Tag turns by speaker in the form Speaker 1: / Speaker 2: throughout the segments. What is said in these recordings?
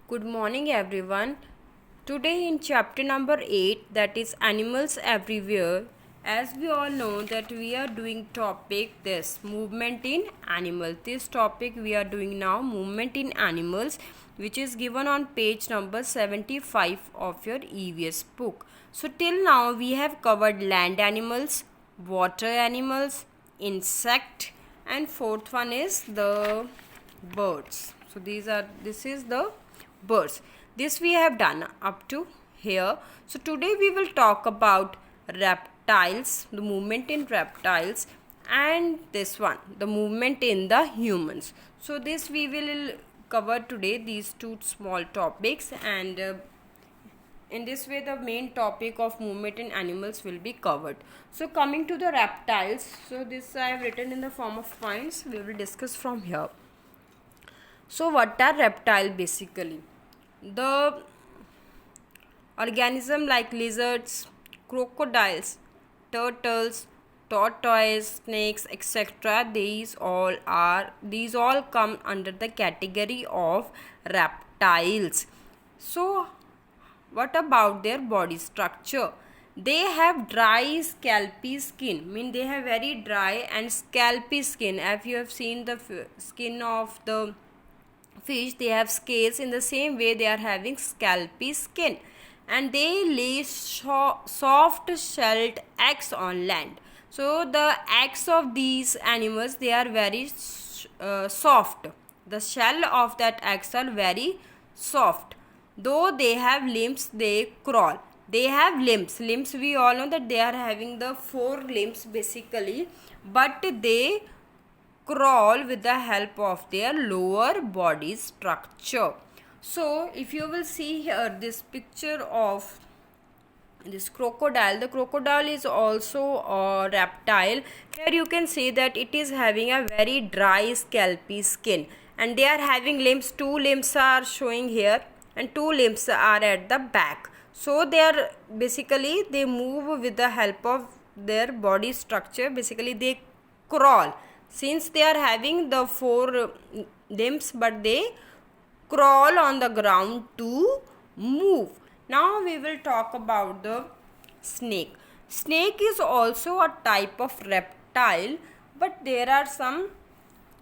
Speaker 1: Good morning, everyone. Today, in chapter number 8, that is Animals Everywhere, as we all know that we are doing topic this movement in animals. This topic we are doing now, movement in animals, which is given on page number 75 of your EVS book. So, till now we have covered land animals, water animals, insect, and fourth one is the birds. So this is the birds. This we have done up to here. So today we will talk about reptiles, the movement in reptiles, and this one, the movement in the humans. So this we will cover today, these two small topics, and in this way the main topic of movement in animals will be covered. So coming to the reptiles, so this I have written in the form of points. We will discuss from here. So what are reptile basically? The organism like lizards, crocodiles, turtles, tortoise, snakes, etc. These all come under the category of reptiles. So what about their body structure? They have dry scalpy skin, they have very dry and scalpy skin. If you have seen the skin of the fish, they have scales. In the same way they are having scalpy skin, and they lay soft shelled eggs on land. So the eggs of these animals, they are very soft. The shell of that eggs are very soft. Though they have limbs, they crawl. They have limbs we all know that they are having the 4 limbs basically, but they crawl with the help of their lower body structure. So if you will see here this picture of this crocodile, the crocodile is also a reptile. Here you can see that it is having a very dry scalpy skin, and they are having limbs. 2 limbs are showing here and 2 limbs are at the back. So they are basically, they move with the help of their body structure. Basically they crawl, since they are having the 4 limbs, but they crawl on the ground to move. Now we will talk about the snake. Snake is also a type of reptile, but there are some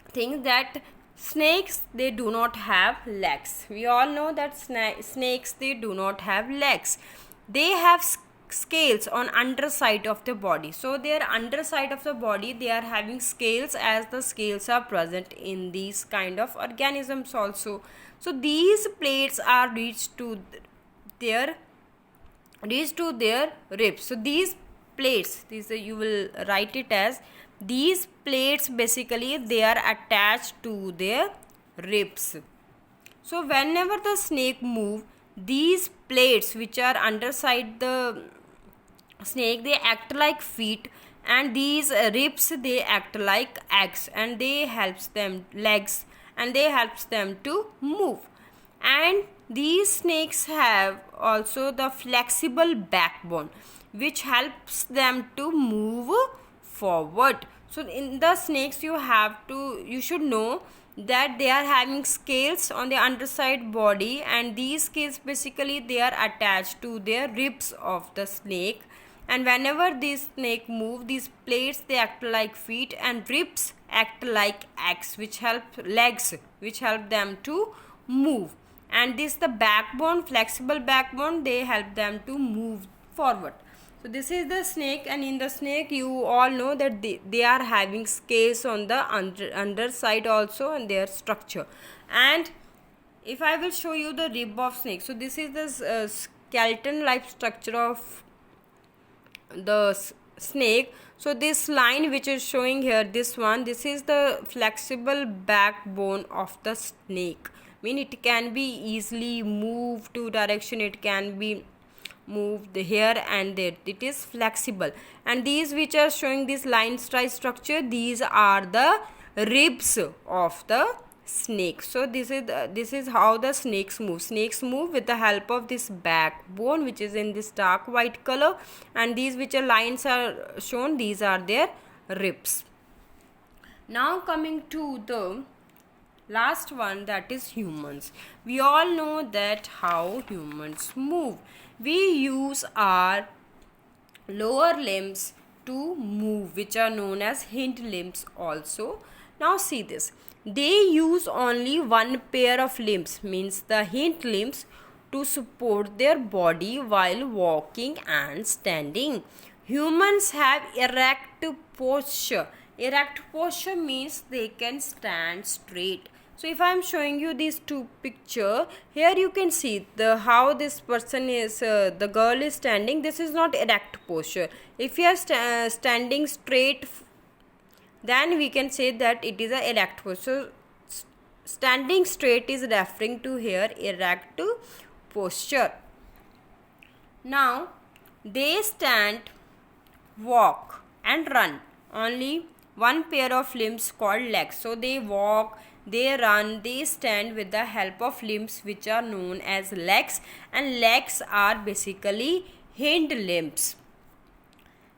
Speaker 1: things that snakes, they do not have legs. We all know that snakes, they do not have legs. They have scales on underside of the body. So their underside of the body, they are having scales, as the scales are present in these kind of organisms also. So these plates are reached to their ribs. So these plates, you will write it as, these plates basically they are attached to their ribs. So whenever the snake move, these plates which are underside the snake, they act like feet, and these ribs, they act like eggs, and they helps them legs, and they helps them to move. And these snakes have also the flexible backbone, which helps them to move forward. So in the snakes, you should know that they are having scales on the underside body, and these scales basically they are attached to their ribs of the snake. And whenever this snake move, these plates, they act like feet, and ribs act like eggs, which help them to move. And this, the backbone, flexible backbone, they help them to move forward. So this is the snake, and in the snake you all know that they are having scales on the underside also, and their structure. And if I will show you the rib of snake, so this is the skeleton like structure of the snake. So this line which is showing here, this is the flexible backbone of the snake. It can be easily moved to direction, it can be moved here and there, it is flexible. And these which are showing this line style structure, these are the ribs of the snake. So this is how the snakes move with the help of this backbone, which is in this dark white color, and these which are lines are shown, these are their ribs. Now coming to the last one, that is humans. We all know that how humans move. We use our lower limbs to move, which are known as hind limbs also. Now see this, they use only one pair of limbs, means the hind limbs, to support their body while walking and standing. Humans have erect posture. Erect posture means they can stand straight. So if I am showing you these two picture, here you can see the how this person is, the girl is standing. This is not erect posture. If you are standing straight, then we can say that it is a erect posture. So standing straight is referring to here erect posture. Now they stand, walk and run only one pair of limbs called legs. So they walk, they run, they stand with the help of limbs which are known as legs, and legs are basically hind limbs.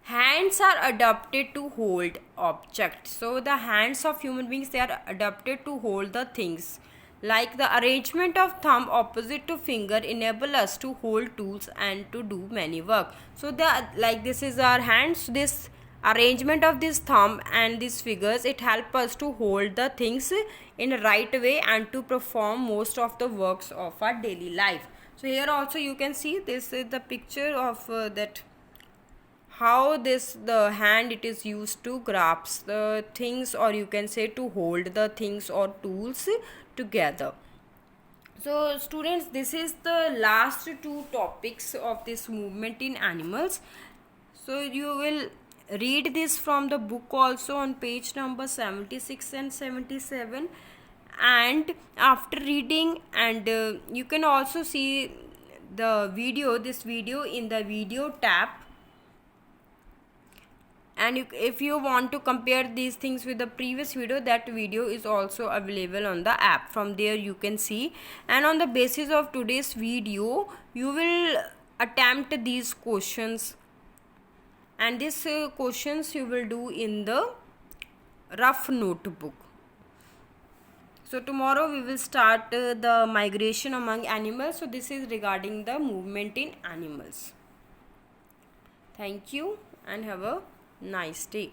Speaker 1: Hands are adapted to hold objects. So the hands of human beings, they are adapted to hold the things. Like the arrangement of thumb opposite to finger enable us to hold tools and to do many work. So the like this is our hands, this arrangement of this thumb and these fingers, it helps us to hold the things in a right way and to perform most of the works of our daily life. So here also you can see this is the picture of that how this the hand it is used to grasp the things, or you can say to hold the things or tools together. So students, this is the last two topics of this movement in animals. So you will read this from the book also on page number 76 and 77, and after reading, and you can also see the video, this video in the video tab. And if you want to compare these things with the previous video, that video is also available on the app. From there you can see, and on the basis of today's video you will attempt these questions, and these questions you will do in the rough notebook. So tomorrow we will start the migration among animals. So this is regarding the movement in animals. Thank you and have a nice day.